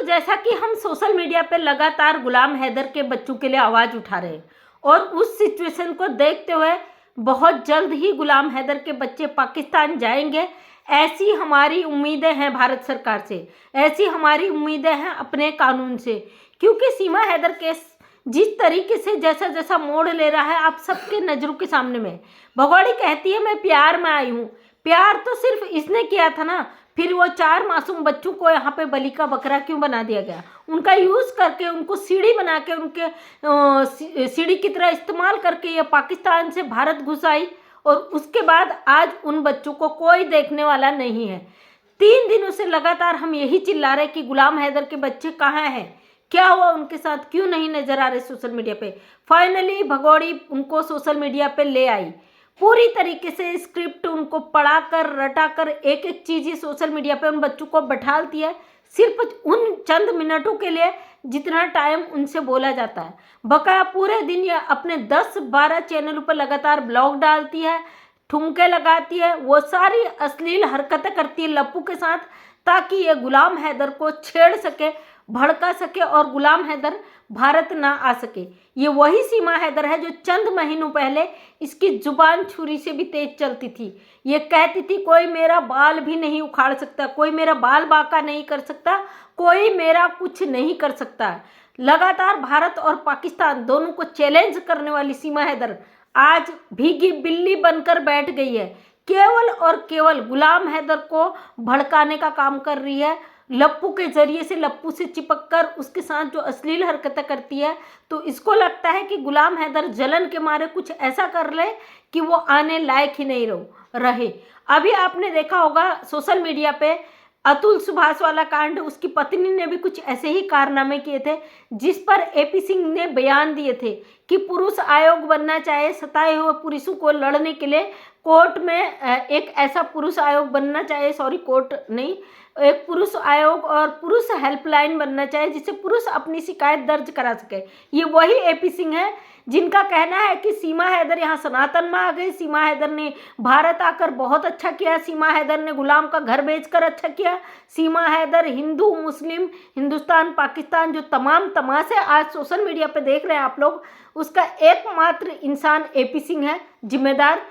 जैसा कि हम सोशल मीडिया पे लगातार गुलाम हैदर के बच्चों के लिए आवाज़ उठा रहे हैं और उस सिचुएशन को देखते हुए बहुत जल्द ही गुलाम हैदर के बच्चे पाकिस्तान जाएंगे, ऐसी हमारी उम्मीदें हैं भारत सरकार से, ऐसी हमारी उम्मीदें हैं अपने कानून से। क्योंकि सीमा हैदर केस जिस तरीके से जैसा जैसा मोड़ ले रहा है आप सबके नज़रों के सामने में, भगोड़ी कहती है मैं प्यार में आई हूँ। प्यार तो सिर्फ इसने किया था ना, फिर वो 4 मासूम बच्चों को यहाँ पे बलि का बकरा क्यों बना दिया गया? उनका यूज़ करके, उनको सीढ़ी बना के, उनके सीढ़ी की तरह इस्तेमाल करके ये पाकिस्तान से भारत घुस आई और उसके बाद आज उन बच्चों को कोई देखने वाला नहीं है। 3 दिनों से लगातार हम यही चिल्ला रहे कि गुलाम हैदर के बच्चे कहाँ हैं, क्या हुआ उनके साथ, क्यों नहीं नजर आ रहे सोशल मीडिया पे। फाइनली भगोड़ी उनको सोशल मीडिया पे ले आई, पूरी तरीके से स्क्रिप्ट उनको पढ़ाकर रटाकर एक एक चीज़ ही सोशल मीडिया पे उन बच्चों को बैठालती है, सिर्फ उन चंद मिनटों के लिए जितना टाइम उनसे बोला जाता है। बकाया पूरे दिन ये अपने 10-12 चैनलों पर लगातार ब्लॉग डालती है, ठुमके लगाती है, वो सारी अश्लील हरकतें करती है लप्पू के साथ, ताकि ये गुलाम हैदर को छेड़ सके, भड़का सके और गुलाम हैदर भारत ना आ सके। ये वही सीमा हैदर है जो चंद महीनों पहले इसकी जुबान छुरी से भी तेज चलती थी। ये कहती थी कोई मेरा बाल भी नहीं उखाड़ सकता, कोई मेरा बाल बांका नहीं कर सकता, कोई मेरा कुछ नहीं कर सकता। लगातार भारत और पाकिस्तान दोनों को चैलेंज करने वाली सीमा हैदर आज भीगी बिल्ली बनकर बैठ गई है, केवल और केवल गुलाम हैदर को भड़काने का काम कर रही है। लप्पू के जरिए से, लप्पू से चिपक कर उसके साथ जो अश्लील हरकतें करती है, तो इसको लगता है कि गुलाम हैदर जलन के मारे कुछ ऐसा कर ले कि वो आने लायक ही नहीं रहे। अभी आपने देखा होगा सोशल मीडिया पे अतुल सुभाष वाला कांड, उसकी पत्नी ने भी कुछ ऐसे ही कारनामे किए थे, जिस पर एपी सिंह ने बयान दिए थे कि पुरुष आयोग बनना चाहिए, सताए हुए पुरुषों को लड़ने के लिए कोर्ट में एक ऐसा पुरुष आयोग बनना चाहिए, सॉरी कोर्ट नहीं, एक पुरुष आयोग और पुरुष हेल्पलाइन बनना चाहिए जिससे पुरुष अपनी शिकायत दर्ज करा सके। ये वही एपी सिंह है जिनका कहना है कि सीमा हैदर यहाँ सनातन में आ गई, सीमा हैदर ने भारत आकर बहुत अच्छा किया, सीमा हैदर ने गुलाम का घर बेचकर अच्छा किया, सीमा हैदर हिंदू मुस्लिम हिंदुस्तान पाकिस्तान जो तमाम तमाशे आज सोशल मीडिया पे देख रहे हैं आप लोग, उसका एकमात्र इंसान एपी सिंह है जिम्मेदार।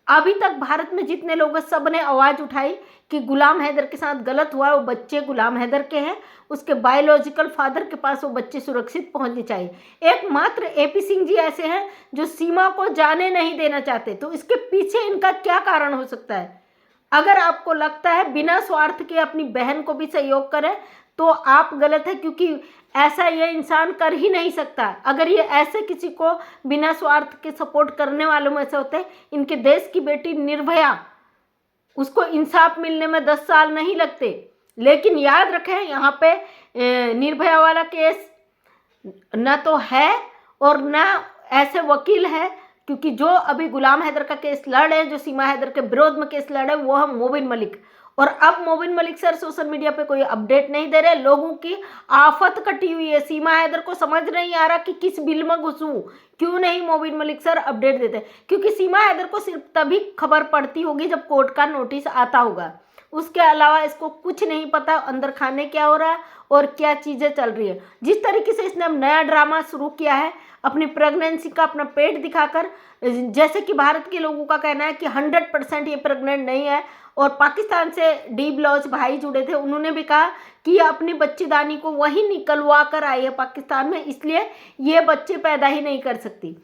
अभी तक भारत में जितने लोग हैं सब ने आवाज़ उठाई कि गुलाम हैदर के साथ गलत हुआ, वो बच्चे गुलाम हैदर के हैं, उसके बायोलॉजिकल फादर के पास वो बच्चे सुरक्षित पहुंचने चाहिए। एकमात्र एपी सिंह जी ऐसे हैं जो सीमा को जाने नहीं देना चाहते। तो इसके पीछे इनका क्या कारण हो सकता है? अगर आपको लगता है बिना स्वार्थ के अपनी बहन को भी सहयोग करें तो आप गलत है, क्योंकि ऐसा ये इंसान कर ही नहीं सकता। अगर ये ऐसे किसी को बिना स्वार्थ के सपोर्ट करने वालों में से होते, इनके देश की बेटी निर्भया, उसको इंसाफ मिलने में 10 साल नहीं लगते। लेकिन याद रखें यहाँ पे निर्भया वाला केस ना तो है और ना ऐसे वकील है, क्योंकि जो अभी गुलाम हैदर का केस लड़ रहे हैं, जो सीमा हैदर के विरोध में केस लड़ रहे हैं, वो है मोबिन मलिक। और अब Mobin Malik sir social media पे कोई अपडेट नहीं दे रहे, लोगों की आफत कटी हुई है। सीमा हैदर को समझ नहीं आ रहा कि किस बिल में घुसूं, क्यों नहीं मोबिन मलिक सर अपडेट देते, क्योंकि सीमा हैदर को सिर्फ तभी खबर पड़ती होगी जब कोर्ट का नोटिस आता होगा। उसके अलावा इसको कुछ नहीं पता अंदर खाने क्या हो रहा है और क्या चीज़ें चल रही है। जिस तरीके से इसने अब नया ड्रामा शुरू किया है अपनी प्रेगनेंसी का, अपना पेट दिखाकर, जैसे कि भारत के लोगों का कहना है कि 100% ये प्रेग्नेंट नहीं है। और पाकिस्तान से डी ब्लॉच भाई जुड़े थे, उन्होंने भी कहा कि ये अपनी बच्चेदानी को वहीं निकलवा कर आई है पाकिस्तान में, इसलिए ये बच्चे पैदा ही नहीं कर सकती।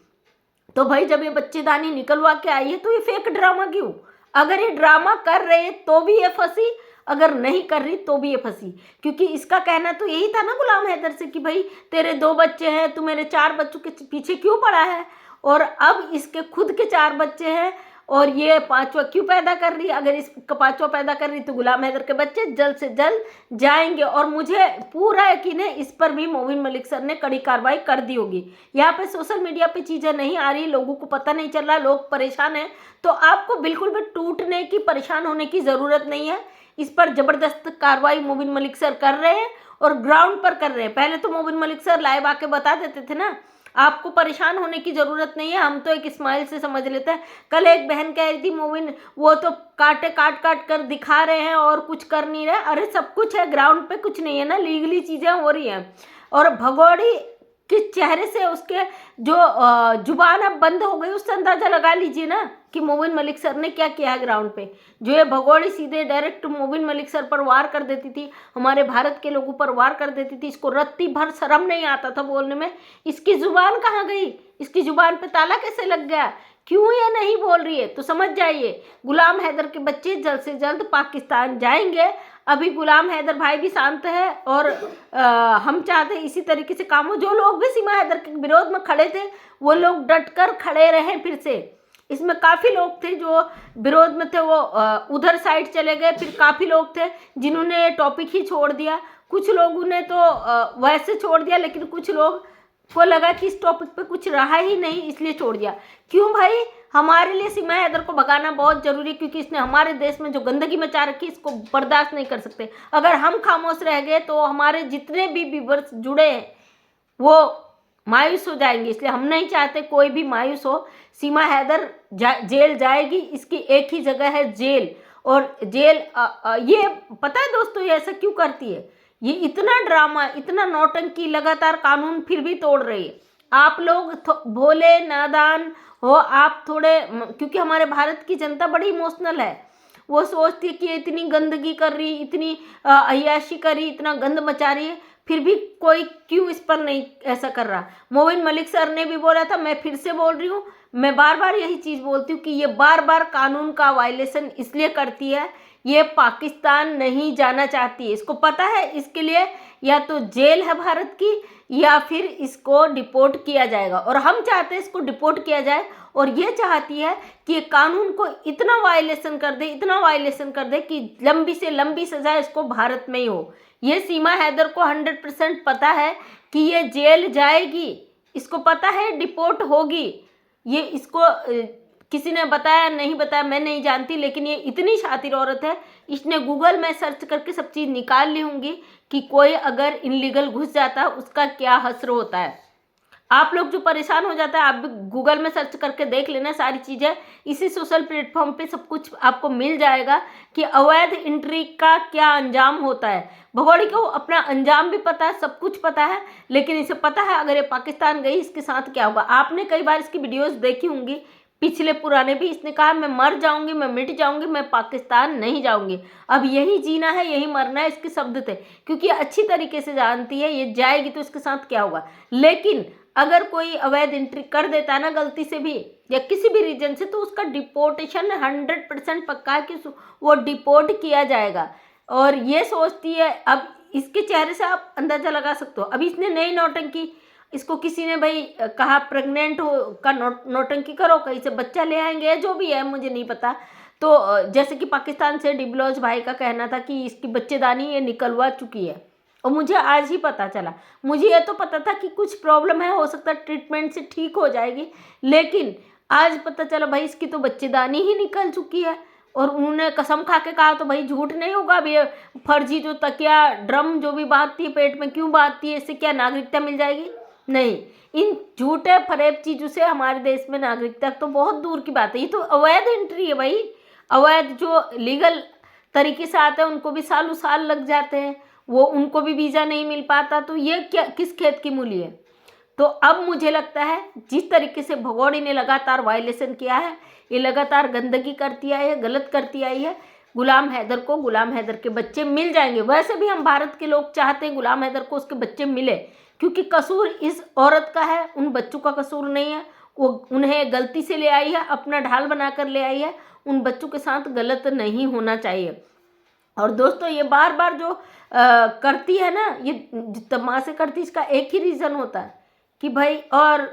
तो भाई जब ये बच्चेदानी निकलवा के आई है तो ये फेक ड्रामा क्यों? अगर ये ड्रामा कर रहे तो भी ये फंसी, अगर नहीं कर रही तो भी ये फंसी, क्योंकि इसका कहना तो यही था ना गुलाम हैदर से कि भाई तेरे 2 बच्चे हैं, तू मेरे 4 बच्चों के पीछे क्यों पड़ा है? और अब इसके खुद के 4 बच्चे हैं और ये 5वां क्यों पैदा कर रही है? अगर इसका 5वां पैदा कर रही तो गुलाम हैदर के बच्चे जल्द से जल्द जाएंगे। और मुझे पूरा यकीन है इस पर भी मोबिन मलिक सर ने कड़ी कार्रवाई कर दी होगी। यहाँ पे सोशल मीडिया पे चीज़ें नहीं आ रही, लोगों को पता नहीं चल रहा, लोग परेशान हैं, तो आपको बिल्कुल भी टूटने की, परेशान होने की ज़रूरत नहीं है। इस पर ज़बरदस्त कार्रवाई मोबिन मलिक सर कर रहे हैं और ग्राउंड पर कर रहे हैं। पहले तो मोबिन मलिक सर लाइव आके बता देते थे ना आपको परेशान होने की ज़रूरत नहीं है, हम तो एक स्माइल से समझ लेते हैं। कल एक बहन कह रही थी मोविन वो तो काट कर दिखा रहे हैं और कुछ कर नहीं रहे। अरे सब कुछ है, ग्राउंड पे कुछ नहीं है ना, लीगली चीज़ें हो रही हैं। और भगोड़ी के चेहरे से उसके जो जुबान अब बंद हो गई, उससे अंदाजा लगा लीजिए ना कि मोबिन मलिक सर ने क्या किया है ग्राउंड पे। जो ये भगोड़ी सीधे डायरेक्ट मोबिन मलिक सर पर वार कर देती थी, हमारे भारत के लोगों पर वार कर देती थी। इसको रत्ती भर शर्म नहीं आता था बोलने में। इसकी जुबान कहाँ गई, इसकी जुबान पे ताला कैसे लग गया, क्यों ये नहीं बोल रही है? तो समझ जाइए गुलाम हैदर के बच्चे जल्द से जल्द पाकिस्तान जाएंगे। अभी गुलाम हैदर भाई भी शांत है और हम चाहते हैं इसी तरीके से काम हो। जो लोग भी सीमा हैदर के विरोध में खड़े थे वो लोग डटकर खड़े रहे फिर से। इसमें काफ़ी लोग थे जो विरोध में थे, वो उधर साइड चले गए। फिर काफ़ी लोग थे जिन्होंने टॉपिक ही छोड़ दिया। कुछ लोगों ने तो वैसे छोड़ दिया, लेकिन कुछ लोग को लगा कि इस टॉपिक पे कुछ रहा ही नहीं इसलिए छोड़ दिया। क्यों भाई? हमारे लिए सीमा हैदर को भगाना बहुत जरूरी है, क्योंकि इसने हमारे देश में जो गंदगी मचा रखी है इसको बर्दाश्त नहीं कर सकते। अगर हम खामोश रह गए तो हमारे जितने भी व्यूअर्स जुड़े हैं वो मायूस हो जाएंगे। इसलिए हम नहीं चाहते कोई भी मायूस हो। सीमा हैदर जेल जाएगी, इसकी एक ही जगह है जेल। और जेल ये पता है दोस्तों ये ऐसा क्यों करती है? ये इतना ड्रामा, इतना नौटंकी, लगातार कानून फिर भी तोड़ रही है। आप लोग भोले नादान हो, आप थोड़े, क्योंकि हमारे भारत की जनता बड़ी इमोशनल है। वो सोचती है कि ये इतनी गंदगी कर रही, इतनी अय्याशी कर रही, इतना गंद मचा रही है, फिर भी कोई क्यों इस पर नहीं ऐसा कर रहा। मोबिन मलिक सर ने भी बोला था, मैं फिर से बोल रही हूँ, मैं बार बार यही चीज़ बोलती हूँ कि ये बार बार कानून का वायलेशन इसलिए करती है, ये पाकिस्तान नहीं जाना चाहती है। इसको पता है इसके लिए या तो जेल है भारत की या फिर इसको डिपोर्ट किया जाएगा। और हम चाहते हैं इसको डिपोर्ट किया जाए। और ये चाहती है कि कानून को इतना वायलेशन कर दे, इतना वायलेशन कर दे कि लंबी से लंबी सज़ा इसको भारत में ही हो। ये सीमा हैदर को 100% पता है कि ये जेल जाएगी, इसको पता है डिपोर्ट होगी। ये इसको किसी ने बताया नहीं बताया मैं नहीं जानती, लेकिन ये इतनी शातिर औरत है, इसने गूगल में सर्च करके सब चीज़ निकाल ली होंगी कि कोई अगर इनलीगल घुस जाता है उसका क्या हश्र होता है। आप लोग जो परेशान हो जाता है आप भी गूगल में सर्च करके देख लेना सारी चीज़ें। इसी सोशल प्लेटफॉर्म पे सब कुछ आपको मिल जाएगा कि अवैध एंट्री का क्या अंजाम होता है। भगोड़ी को अपना अंजाम भी पता है, सब कुछ पता है, लेकिन इसे पता है अगर ये पाकिस्तान गई इसके साथ क्या होगा। आपने कई बार इसकी वीडियोस देखी होंगी, पिछले पुराने भी। इसने कहा मैं मर जाऊंगी, मैं मिट जाऊंगी, मैं पाकिस्तान नहीं जाऊंगी, अब यही जीना है, यही मरना है। इसके शब्द थे, क्योंकि अच्छी तरीके से जानती है ये जाएगी तो इसके साथ क्या होगा। लेकिन अगर कोई अवैध एंट्री कर देता है ना गलती से भी या किसी भी रीजन से, तो उसका डिपोर्टेशन 100% पक्का है कि वो डिपोर्ट किया जाएगा। और ये सोचती है, अब इसके चेहरे से आप अंदाजा लगा सकते हो। अभी इसने नई नौटंकी, इसको किसी ने भाई कहा प्रेग्नेंट हो का नौटंकी करो, कहीं से बच्चा ले आएंगे, जो भी है मुझे नहीं पता। तो जैसे कि पाकिस्तान से डिबलौज भाई का कहना था कि इसकी बच्चेदानी ये निकलवा चुकी है, और मुझे आज ही पता चला। मुझे ये तो पता था कि कुछ प्रॉब्लम है, हो सकता है ट्रीटमेंट से ठीक हो जाएगी, लेकिन आज पता चला भाई इसकी तो बच्चेदानी ही निकल चुकी है। और उन्होंने कसम खा के कहा तो भाई झूठ नहीं होगा। अब ये फर्जी जो तकिया ड्रम जो भी बांधती है पेट में क्यों बांधती है, इससे क्या नागरिकता मिल जाएगी? नहीं, इन झूठे फरेब चीज़ों से हमारे देश में नागरिकता तो बहुत दूर की बात है। ये तो अवैध एंट्री है भाई। अवैध जो लीगल तरीके से आते हैं उनको भी सालों साल लग जाते हैं, वो उनको भी वीज़ा नहीं मिल पाता। तो ये क्या किस खेत की मूली है? तो अब मुझे लगता है जिस तरीके से भगोड़ी ने लगातार वायलेशन किया है, ये लगातार गंदगी करती आई है, गलत करती आई है, गुलाम हैदर को गुलाम हैदर के बच्चे मिल जाएंगे। वैसे भी हम भारत के लोग चाहते हैं गुलाम हैदर को उसके बच्चे मिले, क्योंकि कसूर इस औरत का है, उन बच्चों का कसूर नहीं है। वो उन्हें गलती से ले आई है, अपना ढाल बनाकर ले आई है। उन बच्चों के साथ गलत नहीं होना चाहिए। और दोस्तों ये बार बार जो करती है ना, ये तमाशे करती, इसका एक ही रीज़न होता है कि भाई और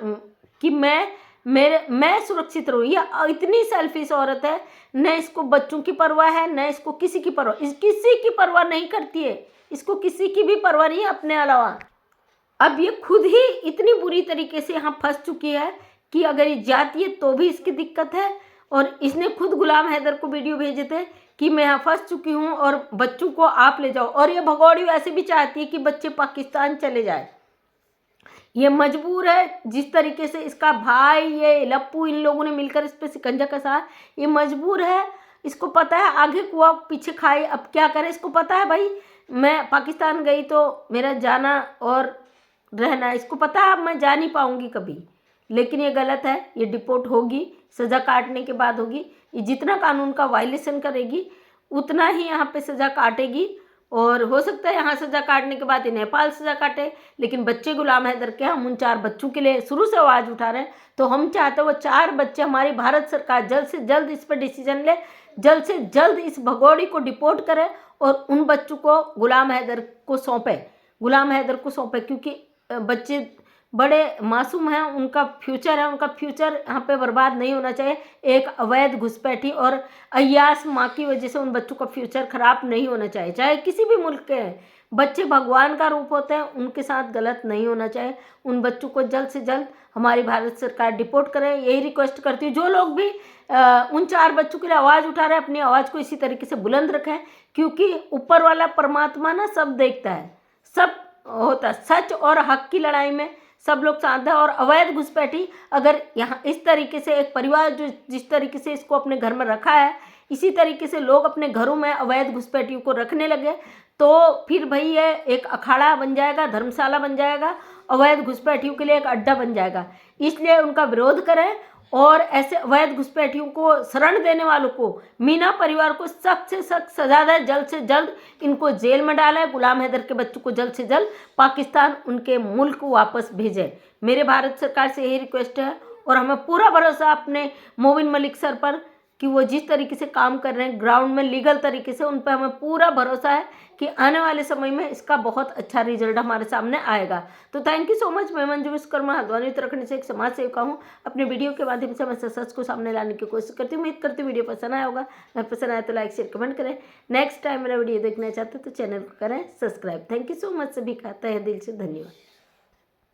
कि मैं सुरक्षित रहूँ। ये इतनी सेल्फिश औरत है, न इसको बच्चों की परवाह है, न इसको किसी की परवाह, किसी की परवाह नहीं करती है। इसको किसी की भी परवाह नहीं है अपने अलावा। अब ये खुद ही इतनी बुरी तरीके से यहाँ फंस चुकी है कि अगर ये जाती है तो भी इसकी दिक्कत है। और इसने खुद गुलाम हैदर को वीडियो भेजे थे कि मैं यहाँ फंस चुकी हूँ और बच्चों को आप ले जाओ। और ये भगोड़ी वैसे भी चाहती है कि बच्चे पाकिस्तान चले जाए। ये मजबूर है, जिस तरीके से इसका भाई ये लप्पू इन लोगों ने मिलकर इस पे शिकंजा कसा है, ये मजबूर है। इसको पता है आगे कुआ पीछे खाए, अब क्या करे। इसको पता है भाई मैं पाकिस्तान गई तो मेरा जाना और रहना, इसको पता है अब मैं जा नहीं पाऊंगी कभी। लेकिन ये गलत है, ये डिपोर्ट होगी, सज़ा काटने के बाद होगी। ये जितना कानून का वायलेशन करेगी उतना ही यहाँ पे सज़ा काटेगी। और हो सकता है यहाँ सज़ा काटने के बाद ये नेपाल सज़ा काटे। लेकिन बच्चे गुलाम हैदर के, हम उन 4 बच्चों के लिए शुरू से आवाज़ उठा रहे हैं। तो हम चाहते हैं वो 4 बच्चे, हमारी भारत सरकार जल्द से जल्द इस पर डिसीजन ले, जल्द से जल्द इस भगोड़ी को डिपोर्ट करे और उन बच्चों को गुलाम हैदर को सौंपे, गुलाम हैदर को सौंपे। क्योंकि बच्चे बड़े मासूम हैं, उनका फ्यूचर है, उनका फ्यूचर यहाँ पे बर्बाद नहीं होना चाहिए। एक अवैध घुसपैठी और अय्याश माँ की वजह से उन बच्चों का फ्यूचर खराब नहीं होना चाहिए। चाहे किसी भी मुल्क के हैं, बच्चे भगवान का रूप होते हैं, उनके साथ गलत नहीं होना चाहिए। उन बच्चों को जल्द से जल्द हमारी भारत सरकार डिपोर्ट करे, यही रिक्वेस्ट करती हूँ। जो लोग भी उन 4 बच्चों के लिए आवाज़ उठा रहे हैं, अपनी आवाज़ को इसी तरीके से बुलंद रखें। क्योंकि ऊपर वाला परमात्मा ना सब देखता है, सब होता है। सच और हक की लड़ाई में सब लोग साथ हैं। और अवैध घुसपैठी अगर यहाँ इस तरीके से एक परिवार जो जिस तरीके से इसको अपने घर में रखा है, इसी तरीके से लोग अपने घरों में अवैध घुसपैठियों को रखने लगे तो फिर भाई ये एक अखाड़ा बन जाएगा, धर्मशाला बन जाएगा, अवैध घुसपैठियों के लिए एक अड्डा बन जाएगा। इसलिए उनका विरोध करें और ऐसे अवैध घुसपैठियों को शरण देने वालों को, मीना परिवार को सख्त से सख्त सजा दें, जल्द से जल्द इनको जेल में डालें। गुलाम हैदर के बच्चों को जल्द से जल्द पाकिस्तान उनके मुल्क को वापस भेजें। मेरे भारत सरकार से यही रिक्वेस्ट है। और हमें पूरा भरोसा अपने मोमिन मलिक सर पर कि वो जिस तरीके से काम कर रहे हैं ग्राउंड में लीगल तरीके से, उन पर हमें पूरा भरोसा है कि आने वाले समय में इसका बहुत अच्छा रिजल्ट हमारे सामने आएगा। तो थैंक यू सो मच। मैं मंजू विश्वकर्मा, हल्द्वानी उत्तराखंड से एक समाज सेविका हूँ। अपने वीडियो के माध्यम से मैं सच को सामने लाने की कोशिश करती हूँ। उम्मीद करती हूँ वीडियो पसंद आया होगा। अगर पसंद आया तो लाइक शेयर कमेंट करें। नेक्स्ट टाइम मेरा वीडियो देखना चाहते तो चैनल को करें subscribe. Thank you so much सभी का तहे दिल से धन्यवाद।